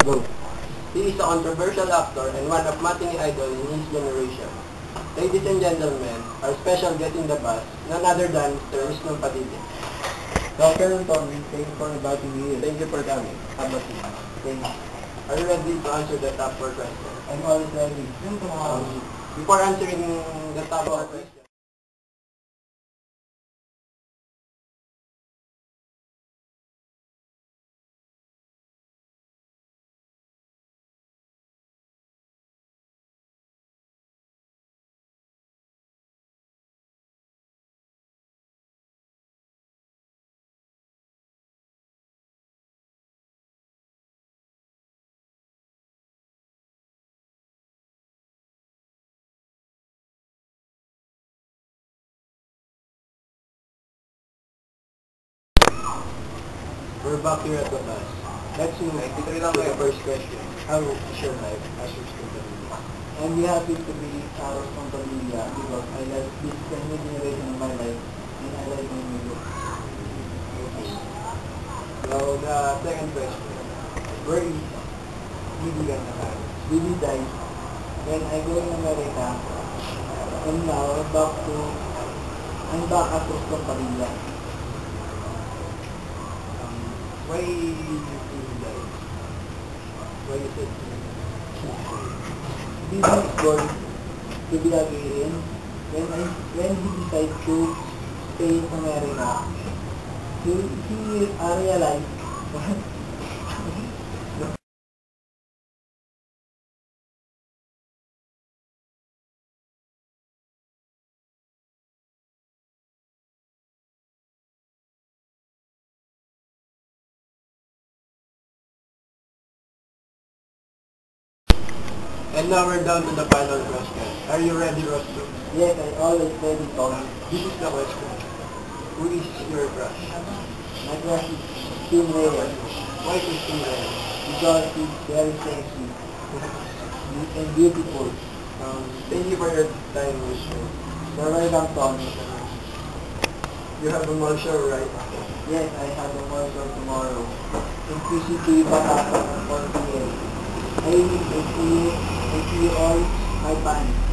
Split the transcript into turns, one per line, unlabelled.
Go. He is a controversial actor and one of matinee idol in his generation. Ladies and gentlemen, our special guest in the bus, none other than Mr. Wisnu Padilla.
Dr. Anthony, thank you for inviting me here.
Thank you for coming. Have a seat.
Thank you.
Are you ready to answer the top 4 questions?
I'm always ready.
Before answering the top 4 questions, we're back here at the bus. Let's move to the first question. How is your life as your student?
I'm happy to be out from Pamilya because I like this new generation of my life and I like my music.
Okay. So the second question. Where is Bibi Gandaman?
Bibi died when I go in America and now I'm back at from Pamilya.
Why you die? Why you said
Bibi is born to be a Gayrian. When he decided to stay in America, he realized
And now we're down to the final question. Are you ready, Roscoe?
yes, I always ready Tony.
This is the question. Who is your crush?
My crush is Tim Reyes
Why is he there?
because he's very sexy and beautiful.
Thank you for your time, Roscoe.
You're welcome, Tony.
You have a mall show, right?
Yes, I have a more show tomorrow in PCT Batakang on 4 p.m. I see you all my fans.